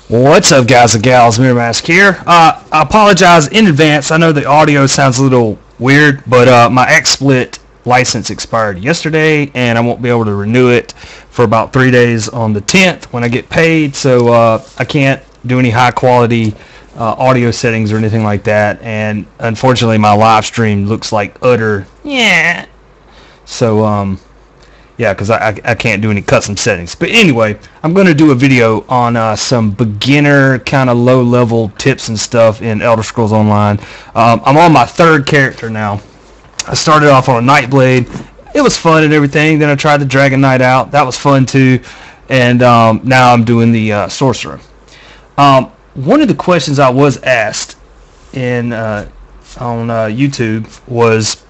What's up, guys and gals? Mirrormask here. I apologize in advance. I know the audio sounds a little weird, but my XSplit license expired yesterday, and I won't be able to renew it for about 3 days on the 10th when I get paid. So I can't do any high quality audio settings or anything like that. And unfortunately, my live stream looks like utter yeah. So yeah, because I can't do any custom settings. But anyway, I'm going to do a video on some beginner kind of low-level tips and stuff in Elder Scrolls Online. I'm on my third character now. I started off on a Nightblade. It was fun and everything. Then I tried the Dragon Knight out. That was fun too. And now I'm doing the Sorcerer. One of the questions I was asked on YouTube was,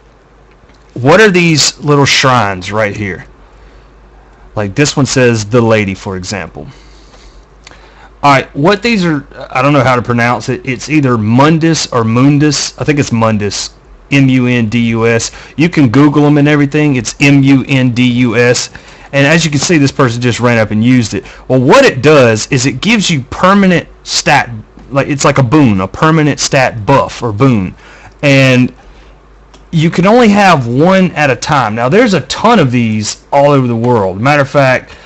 what are these little shrines right here? Like this one says the lady, for example. Alright, what these are, I don't know how to pronounce it. It's either Mundus or Mundus. I think it's Mundus. M-U-N-D-U-S. You can Google them and everything. It's M-U-N-D-U-S. And as you can see, this person just ran up and used it. Well, what it does is it gives you permanent stat, like it's like a boon, a permanent stat buff or boon. And you can only have one at a time. Now, there's a ton of these all over the world. Matter of fact,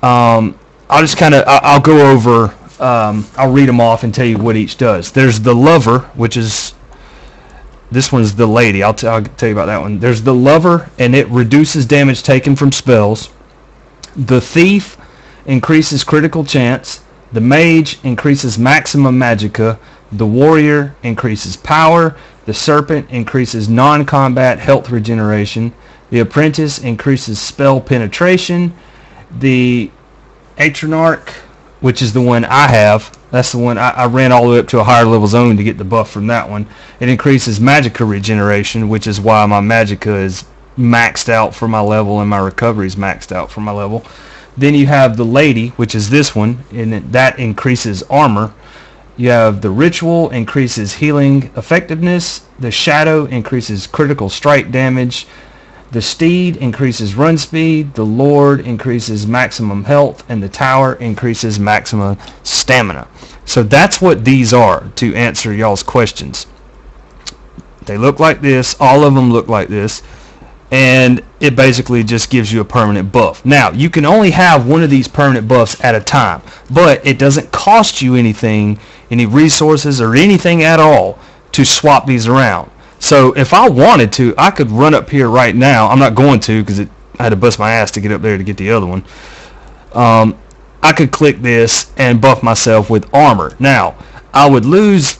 I'll just kind of, I'll go over, I'll read them off and tell you what each does. There's the Lover, which is, this one's the Lady. I'll tell you about that one. There's the Lover, and it reduces damage taken from spells. The Thief increases critical chance. The Mage increases maximum magicka. The Warrior increases power. The Serpent increases non-combat health regeneration. The Apprentice increases spell penetration. The Atronach, which is the one I have, that's the one I ran all the way up to a higher level zone to get the buff from that one. It increases magicka regeneration, which is why my magicka is maxed out for my level and my recovery is maxed out for my level. Then you have the Lady, which is this one, and that increases armor. You have the Ritual, increases healing effectiveness. The Shadow increases critical strike damage. The Steed increases run speed. The Lord increases maximum health. And the Tower increases maximum stamina. So that's what these are, to answer y'all's questions. They look like this. All of them look like this. And it basically just gives you a permanent buff. Now, you can only have one of these permanent buffs at a time, but it doesn't cost you anything, any resources or anything at all to swap these around. So if I wanted to, I could run up here right now. I'm not going to because I had to bust my ass to get up there to get the other one. I could click this and buff myself with armor. Now, I would lose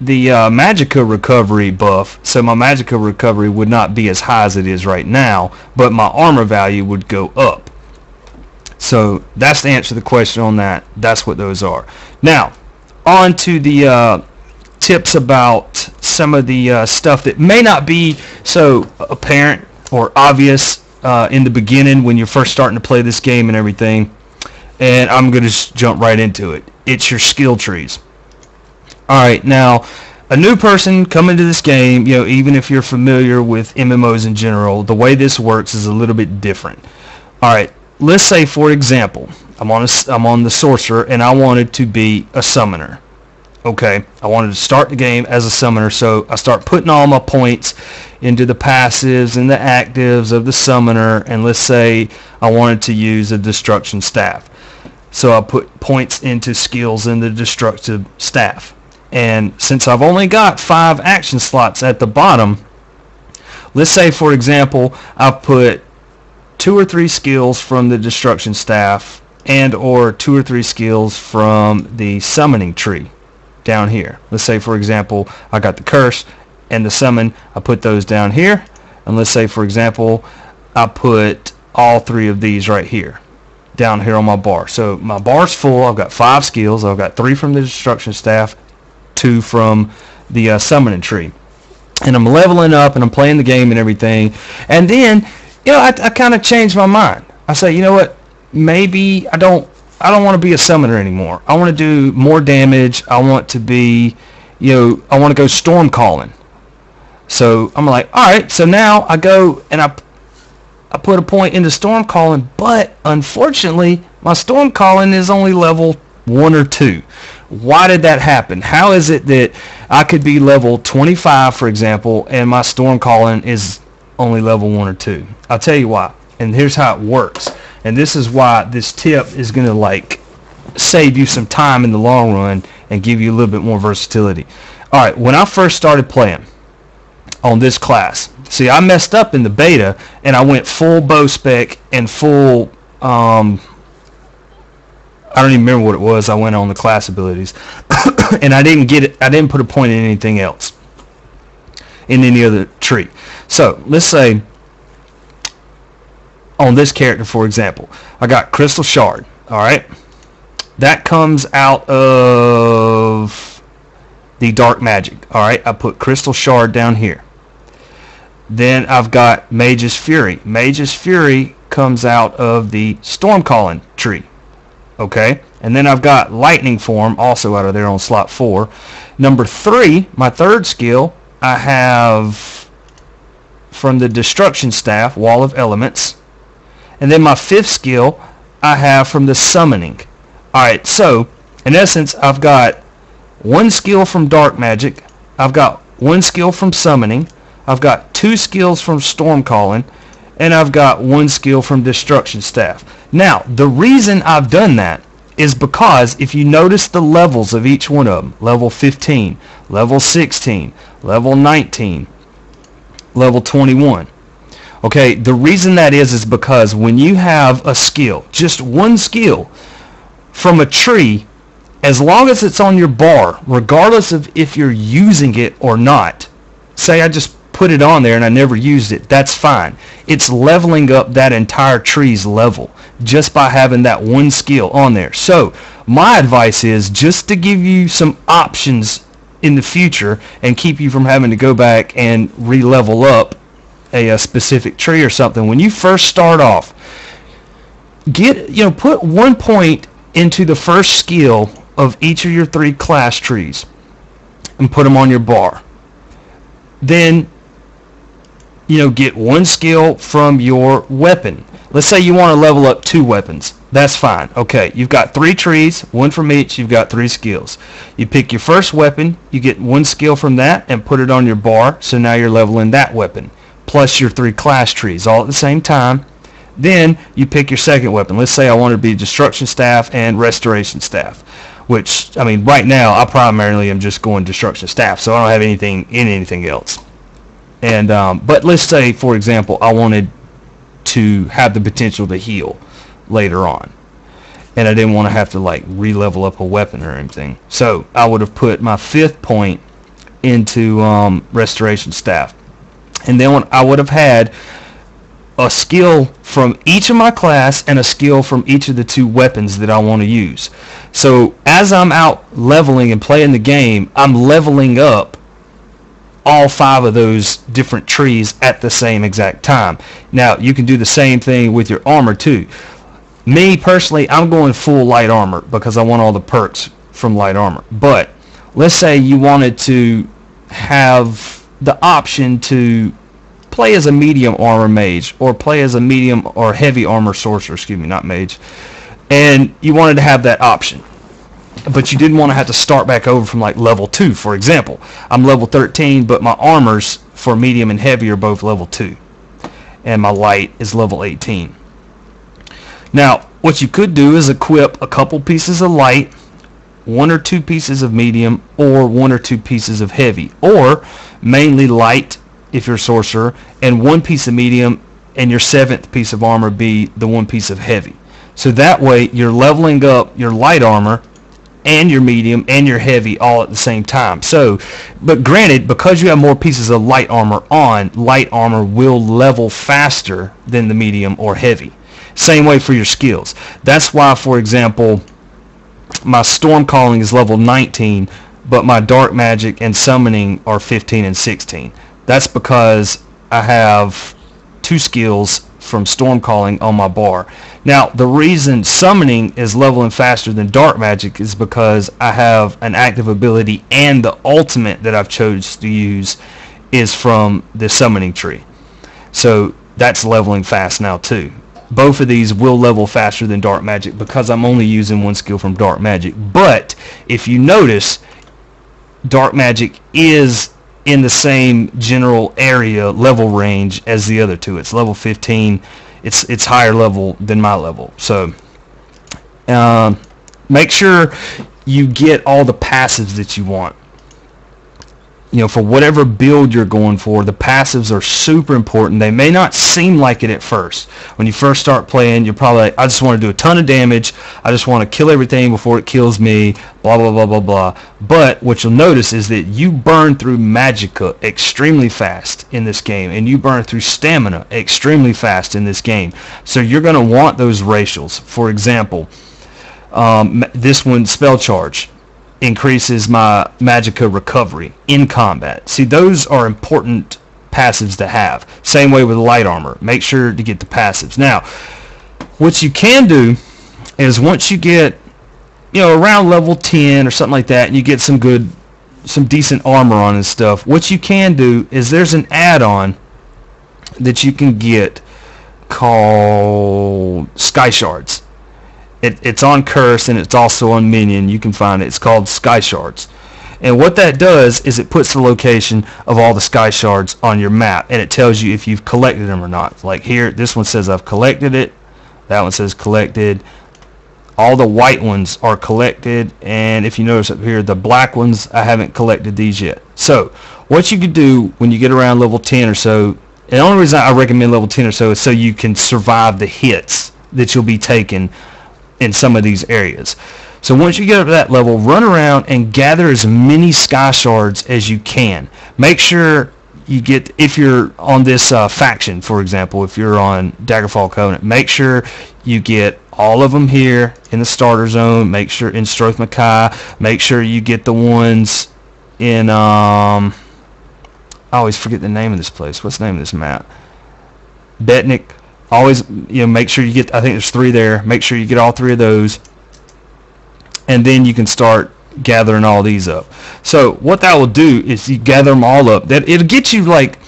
the magicka recovery buff, so my magicka recovery would not be as high as it is right now, but my armor value would go up. So that's the answer to the question on that. That's what those are. Now, on to the tips about some of the stuff that may not be so apparent or obvious in the beginning when you're first starting to play this game and everything. And I'm going to just jump right into it. It's your skill trees. Alright, now, a new person coming to this game, you know, even if you're familiar with MMOs in general, the way this works is a little bit different. Alright, let's say, for example, I'm on the Sorcerer, and I wanted to be a Summoner. Okay, I wanted to start the game as a Summoner, so I start putting all my points into the passives and the actives of the Summoner, and let's say I wanted to use a Destruction Staff. So I put points into skills in the Destructive Staff. And since I've only got 5 action slots at the bottom, let's say, for example, I put 2 or 3 skills from the Destruction Staff and or 2 or 3 skills from the Summoning Tree down here. Let's say, for example, I got the Curse and the Summon. I put those down here. And let's say, for example, I put all 3 of these right here down here on my bar. So my bar's full. I've got 5 skills. I've got 3 from the Destruction Staff, 2 from the Summoning Tree, and I'm leveling up and I'm playing the game and everything. And then, you know, I kind of changed my mind. I say, you know what, maybe I don't want to be a Summoner anymore. I want to do more damage. I want to be, you know, I want to go Storm Calling. So I'm like, alright, so now I go and I put a point into Storm Calling, but unfortunately my Storm Calling is only level 1 or 2. Why did that happen? How is it that I could be level 25, for example, and my storm calling is only level 1 or 2? I'll tell you why. And here's how it works. And this is why this tip is going to like save you some time in the long run and give you a little bit more versatility. All right, when I first started playing on this class, see, I messed up in the beta and I went full bow spec and full I don't even remember what it was. I went on the class abilities and I didn't get it. I didn't put a point in anything else in any other tree. So let's say on this character, for example, I got Crystal Shard. All right, that comes out of the Dark Magic. All right, I put Crystal Shard down here. Then I've got Mage's Fury. Mage's Fury comes out of the Storm Calling tree. Okay, and then I've got Lightning Form also out of there on slot 4. Number 3, my third skill, I have from the Destruction Staff, Wall of Elements. And then my 5th skill, I have from the Summoning. Alright, so in essence, I've got 1 skill from Dark Magic, I've got 1 skill from Summoning, I've got 2 skills from Storm Calling, and I've got 1 skill from Destruction Staff. Now, the reason I've done that is because if you notice the levels of each one of them, level 15, level 16, level 19, level 21. Okay, the reason that is because when you have a skill, just 1 skill from a tree, as long as it's on your bar, regardless of if you're using it or not, say I just put it on there and I never used it, that's fine. It's leveling up that entire tree's level just by having that 1 skill on there. So my advice is just to give you some options in the future and keep you from having to go back and re-level up a specific tree or something. When you first start off, put 1 point into the first skill of each of your 3 class trees and put them on your bar. Then get 1 skill from your weapon. Let's say you want to level up 2 weapons. That's fine. Okay, you've got 3 trees, 1 from each, you've got 3 skills. You pick your first weapon, you get 1 skill from that and put it on your bar, so now you're leveling that weapon, plus your 3 class trees all at the same time. Then you pick your second weapon. Let's say I want to be Destruction Staff and Restoration Staff, which, I mean, right now I primarily am just going Destruction Staff, so I don't have anything else. And but let's say, for example, I wanted to have the potential to heal later on, and I didn't want to have to like re-level up a weapon or anything. So I would have put my 5th point into Restoration Staff, and then I would have had a skill from each of my class and a skill from each of the 2 weapons that I want to use. So as I'm out leveling and playing the game, I'm leveling up all 5 of those different trees at the same exact time. Now you can do the same thing with your armor too. Me personally, I'm going full light armor because I want all the perks from light armor. But let's say you wanted to have the option to play as a medium armor mage or play as a medium or heavy armor sorcerer, excuse me, not mage, and you wanted to have that option, but you didn't want to have to start back over from like level 2, for example. I'm level 13, but my armors for medium and heavy are both level 2, and my light is level 18. Now, what you could do is equip a couple pieces of light, 1 or 2 pieces of medium, or 1 or 2 pieces of heavy, or mainly light if you're a sorcerer, and 1 piece of medium, and your 7th piece of armor be the 1 piece of heavy. So that way you're leveling up your light armor and your medium and your heavy all at the same time. So, but granted, because you have more pieces of light armor on, light armor will level faster than the medium or heavy. Same way for your skills. That's why, for example, my Storm Calling is level 19, but my Dark Magic and Summoning are 15 and 16. That's because I have 2 skills from Storm Calling on my bar. Now, the reason Summoning is leveling faster than Dark Magic is because I have an active ability, and the ultimate that I've chose to use is from the Summoning tree. So that's leveling fast now too. both of these will level faster than dark magic because I'm only using one skill from dark magic. But if you notice, dark magic is in the same general area level range as the other two. It's level 15. It's higher level than my level. So make sure you get all the passives that you want. You know, for whatever build you're going for, the passives are super important. They may not seem like it at first. When you first start playing, you're probably like, I just want to do a ton of damage. I just want to kill everything before it kills me, blah, blah, blah, blah, blah. But what you'll notice is that you burn through magicka extremely fast in this game, and you burn through stamina extremely fast in this game. So you're going to want those racials. For example, this one, spell charge, increases my magicka recovery in combat. See, those are important passives to have. Same way with light armor. Make sure to get the passives. Now, what you can do is once you get, you know, around level 10 or something like that, and you get some decent armor on and stuff, what you can do is there's an add-on that you can get called Sky Shards. It's on Curse, and it's also on Minion. You can find it. It's called Sky Shards. And what that does is it puts the location of all the Sky Shards on your map, and it tells you if you've collected them or not. Like here, this one says I've collected it. That one says collected. All the white ones are collected, and if you notice up here, the black ones, I haven't collected these yet. So what you could do when you get around level 10 or so, and the only reason I recommend level 10 or so is so you can survive the hits that you'll be taking in some of these areas. So once you get up to that level, run around and gather as many Sky Shards as you can. Make sure you get, if you're on this faction, for example, if you're on Daggerfall Covenant, make sure you get all of them here in the starter zone. Make sure in Strothmakai, make sure you get the ones in, I always forget the name of this place. What's the name of this map? Betnik. Always, you know, make sure you get, I think there's 3 there. Make sure you get all 3 of those, and then you can start gathering all these up. So what that will do is you gather them all up. That it'll get you like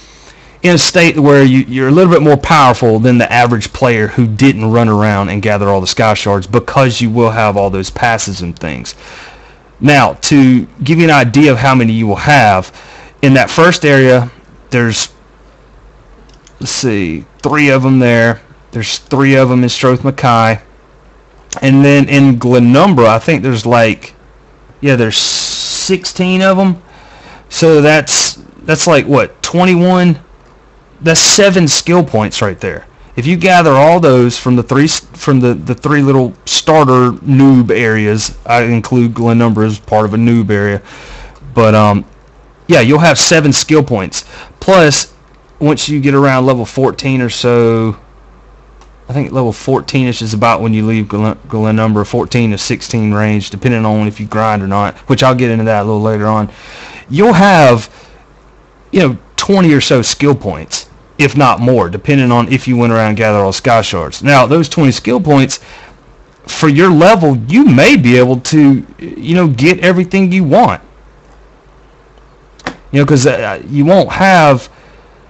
in a state where you're a little bit more powerful than the average player who didn't run around and gather all the Sky Shards, because you will have all those passes and things. Now, to give you an idea of how many you will have, in that first area, there's, let's see, 3 of them there. There's 3 of them in Strothmakai. And then in Glenumbra, I think there's like, yeah, there's 16 of them. So that's like, what, 21? That's 7 skill points right there. If you gather all those from the 3 little starter noob areas, I include Glenumbra as part of a noob area. But yeah, you'll have 7 skill points. Plus, once you get around level 14 or so, I think level 14ish is about when you leave Glenumbra, 14 to 16 range, depending on if you grind or not, which I'll get into that a little later on. You'll have, you know, 20 or so skill points, if not more, depending on if you went around and gathered all Sky Shards. Now, those 20 skill points, for your level, you may be able to, you know, get everything you want. You know, because you won't have,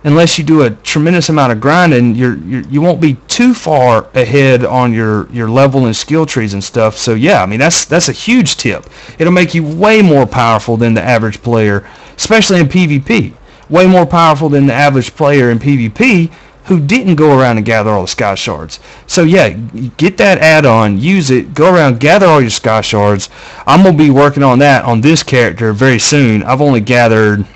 unless you do a tremendous amount of grinding, you won't be too far ahead on your level and skill trees and stuff. So yeah, I mean that's a huge tip. It'll make you way more powerful than the average player, especially in PvP. Way more powerful than the average player in PvP who didn't go around and gather all the Sky Shards. So yeah, get that add-on, use it, go around, gather all your Sky Shards. I'm gonna be working on that on this character very soon. I've only gathered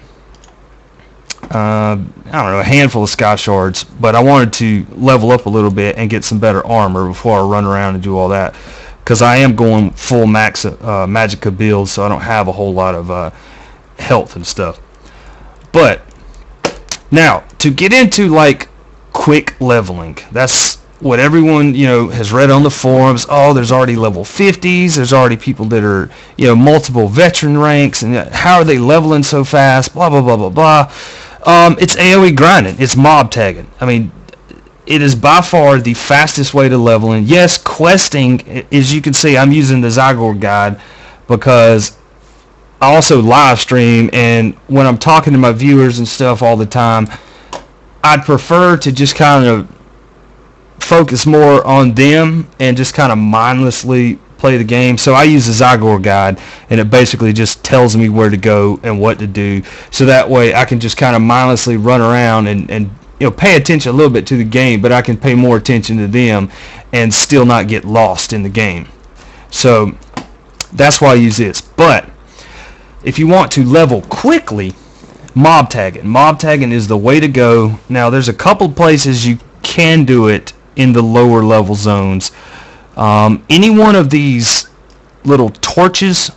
I don't know, a handful of Sky Shards, but I wanted to level up a little bit and get some better armor before I run around and do all that, because I am going full max magicka build, so I don't have a whole lot of health and stuff. But now to get into like quick leveling, that's what everyone, you know, has read on the forums. Oh, there's already level 50s, there's already people that are, you know, multiple veteran ranks, and how are they leveling so fast, blah blah blah blah blah. It's AoE grinding. It's mob tagging. I mean, it is by far the fastest way to leveling. Yes, questing, as you can see, I'm using the Zygor guide because I also live stream, and when I'm talking to my viewers and stuff all the time, I'd prefer to just kind of focus more on them and just kind of mindlessly play the game. So I use the Zygor guide, and it basically just tells me where to go and what to do, so that way I can just kind of mindlessly run around and pay attention a little bit to the game, but I can pay more attention to them and still not get lost in the game. So that's why I use this. But if you want to level quickly, mob tagging. Mob tagging is the way to go. Now there's a couple places you can do it in the lower level zones. Any one of these little torches,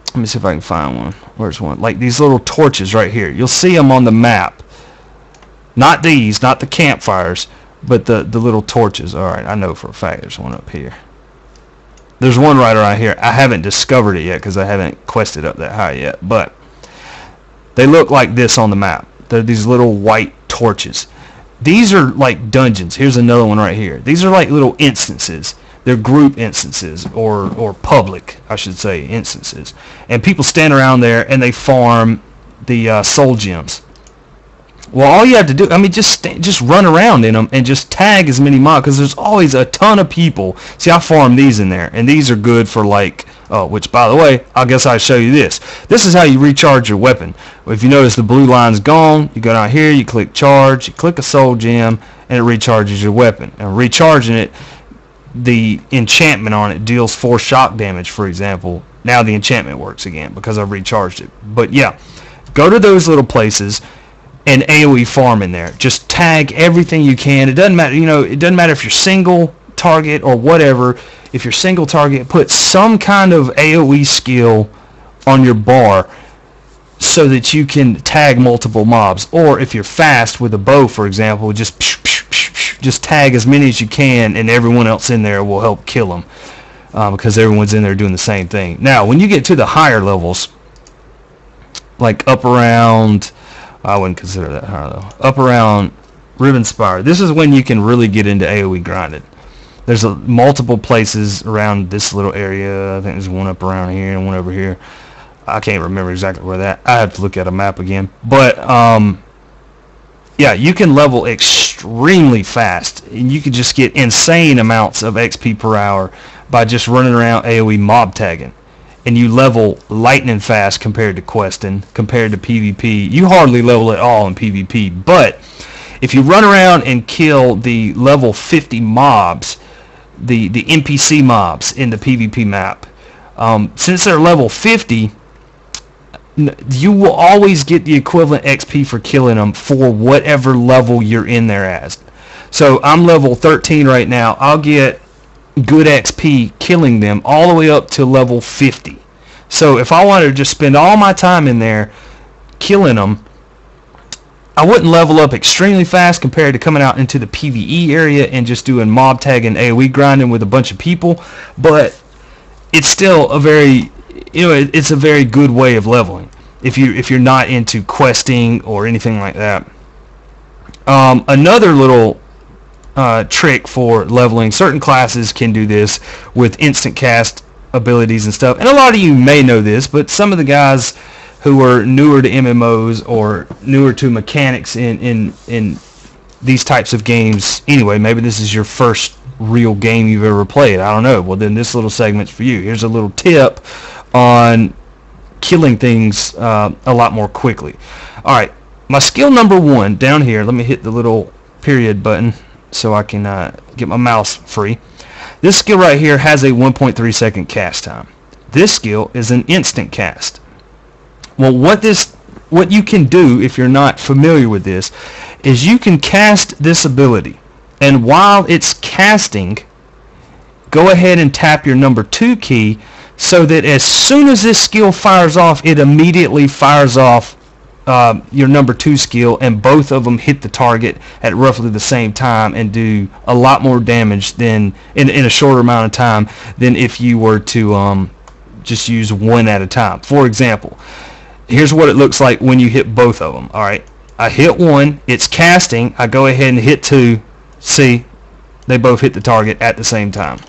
let me see if I can find one. Where's one? Like these little torches right here. You'll see them on the map. Not these, not the campfires, but the little torches. Alright, I know for a fact there's one up here. There's one right around here. I haven't discovered it yet because I haven't quested up that high yet, but they look like this on the map. They're these little white torches. These are like dungeons. Here's another one right here. These are like little instances. They're group instances, or public, I should say, instances. And people stand around there and they farm the soul gems. Well, all you have to do, I mean, just run around in them and just tag as many mobs, because there's always a ton of people. See, I farm these in there, and these are good for like, which by the way, I guess I'll show you this. This is how you recharge your weapon. If you notice the blue line's gone, you go down here, you click charge, you click a soul gem, and it recharges your weapon. And recharging it, the enchantment on it deals 4 shock damage, for example. Now the enchantment works again because I've recharged it. But yeah, go to those little places and AoE farm in there. Just tag everything you can. It doesn't matter, it doesn't matter if you're single target or whatever. If you're single target, put some kind of AoE skill on your bar so that you can tag multiple mobs. Or if you're fast with a bow, for example, just tag as many as you can, and everyone else in there will help kill them, because everyone's in there doing the same thing. Now, when you get to the higher levels, like up around, I wouldn't consider that high though, up around Ribbon Spire, this is when you can really get into AoE grinding. There's multiple places around this little area. I think there's one up around here and one over here. I can't remember exactly where that. I have to look at a map again. But yeah, you can level extremely fast, and you can just get insane amounts of XP per hour by just running around AoE mob tagging. And you level lightning fast compared to questing, compared to PvP. You hardly level at all in PvP, but if you run around and kill the level 50 mobs, the NPC mobs in the PvP map, since they're level 50, you will always get the equivalent XP for killing them for whatever level you're in there as. So I'm level 13 right now. I'll get good XP killing them all the way up to level 50. So if I wanted to just spend all my time in there killing them, I wouldn't level up extremely fast compared to coming out into the PvE area and just doing mob tagging, AoE grinding with a bunch of people, but it's still a very, it's a very good way of leveling if you're not into questing or anything like that. Another little trick for leveling, certain classes can do this with instant cast abilities and stuff, and a lot of you may know this, but some of the guys who are newer to MMOs or newer to mechanics in these types of games, anyway, maybe this is your first real game you've ever played, I don't know, well then this little segment's for you. Here's a little tip on killing things a lot more quickly. Alright, my skill number 1 down here, let me hit the little period button so I can get my mouse free. This skill right here has a 1.3 second cast time. This skill is an instant cast. Well, what you can do if you're not familiar with this is you can cast this ability, and while it's casting, go ahead and tap your number 2 key so that as soon as this skill fires off, it immediately fires off your number 2 skill, and both of them hit the target at roughly the same time and do a lot more damage than in a shorter amount of time than if you were to just use one at a time. For example, here's what it looks like when you hit both of them. Alright, I hit one, it's casting, I go ahead and hit 2, see, they both hit the target at the same time.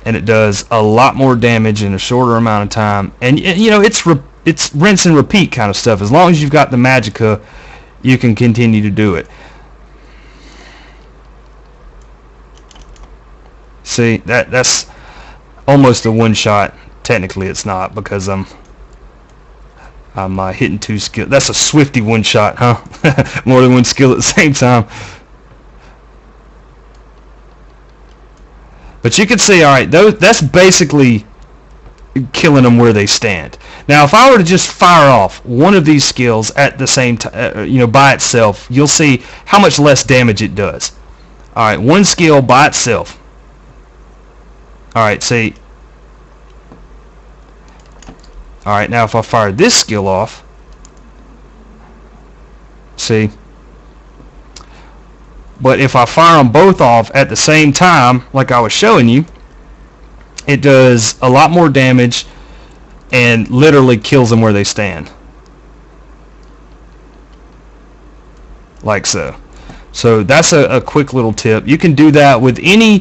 And it does a lot more damage in a shorter amount of time. And it's rinse and repeat kind of stuff. As long as you've got the magicka, you can continue to do it. See, that's almost a one shot. Technically it's not, because I'm hitting two skill. That's a swifty one shot, huh? More than one skill at the same time. But you can see, all right, that's basically killing them where they stand. Now, if I were to just fire off one of these skills at the same time, you know, by itself, you'll see how much less damage it does. All right, one skill by itself. All right, see. All right, now if I fire this skill off, see. But if I fire them both off at the same time, like I was showing you, it does a lot more damage and literally kills them where they stand. Like so. So that's a quick little tip. You can do that with any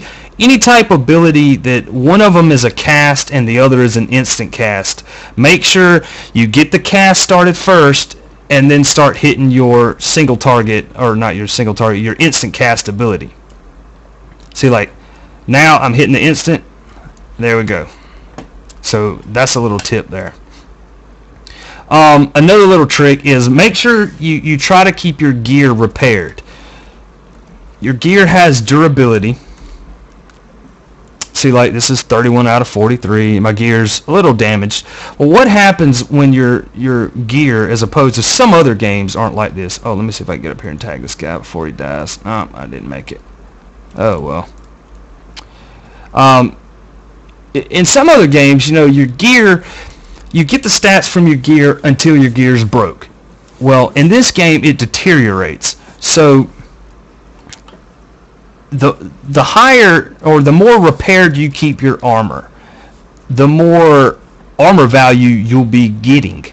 type of ability that one of them is a cast and the other is an instant cast. Make sure you get the cast started first and then start hitting your single target, or not your single target, your instant cast ability. See, like now I'm hitting the instant. There we go. So that's a little tip there. Another little trick is make sure you try to keep your gear repaired. Your gear has durability. See, like this is 31 out of 43. My gear's a little damaged. Well, what happens when your gear, as opposed to some other games, aren't like this? Oh, let me see if I can get up here and tag this guy before he dies. Oh, I didn't make it. Oh well. In some other games, you know, your gear, you get the stats from your gear until your gear's broke. Well, in this game, it deteriorates. So the higher or the more repaired you keep your armor, the more armor value you'll be getting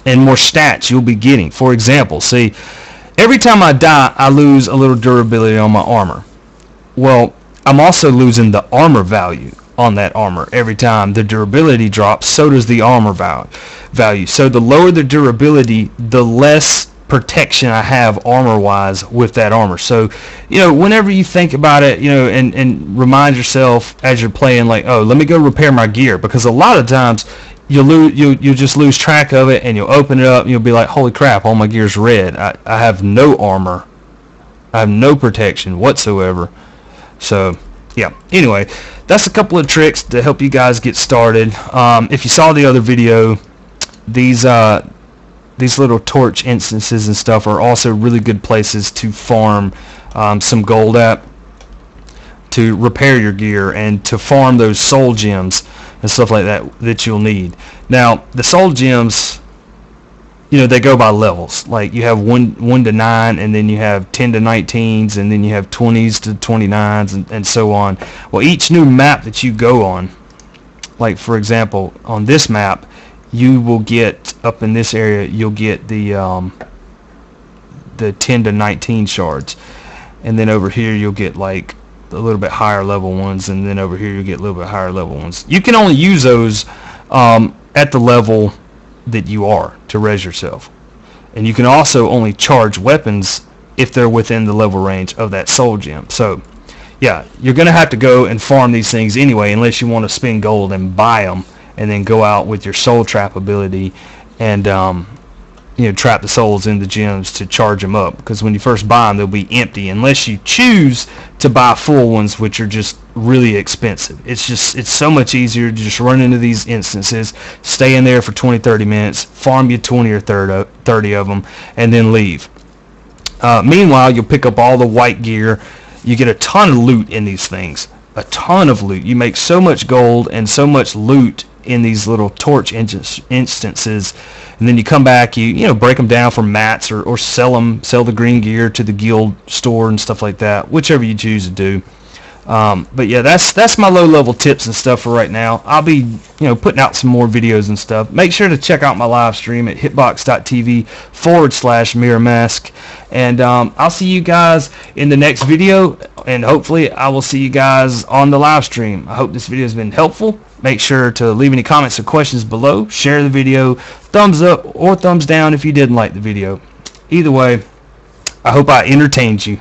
and more stats you'll be getting. For example, see, every time I die, I lose a little durability on my armor. Well, I'm also losing the armor value on that armor. Every time the durability drops, so does the armor value. So the lower the durability, the less protection I have armor wise with that armor. So, you know, whenever you think about it, you know, and remind yourself as you're playing, like, oh, let me go repair my gear, because a lot of times you'll just lose track of it, and you'll open it up and you'll be like, holy crap, all my gear's red. I have no armor, I have no protection whatsoever. So yeah, anyway, that's a couple of tricks to help you guys get started. If you saw the other video, these little torch instances and stuff are also really good places to farm some gold at, to repair your gear, and to farm those soul gems and stuff like that you'll need. Now, the soul gems, you know, they go by levels. Like you have 1 to 9, and then you have 10 to 19s, and then you have 20s to 29s, and so on. Well, each new map that you go on, like for example on this map, you will get, up in this area, you'll get the 10 to 19 shards, and then over here you'll get like a little bit higher level ones, and then over here you'll get a little bit higher level ones. You can only use those at the level that you are to res yourself, and you can also only charge weapons if they're within the level range of that soul gem. So yeah, you're gonna have to go and farm these things anyway, unless you want to spend gold and buy them, and then go out with your soul trap ability and you know, trap the souls in the gems to charge them up, because when you first buy them, they'll be empty unless you choose to buy full ones, which are just really expensive. It's so much easier to just run into these instances, stay in there for 20-30 minutes, farm you 20 or 30 of them, and then leave. Meanwhile, you'll pick up all the white gear. You get a ton of loot in these things, a ton of loot. You make so much gold and so much loot in these little torch instances, and then you come back, you know, break them down for mats, or sell the green gear to the guild store and stuff like that, whichever you choose to do. But yeah, that's my low level tips and stuff for right now. I'll be, you know, putting out some more videos and stuff. Make sure to check out my live stream at hitbox.tv/mirrormask, and I'll see you guys in the next video, and hopefully I will see you guys on the live stream. I hope this video has been helpful. Make sure to leave any comments or questions below. Share the video, thumbs up or thumbs down if you didn't like the video. Either way, I hope I entertained you.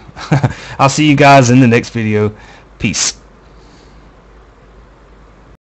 I'll see you guys in the next video. Peace.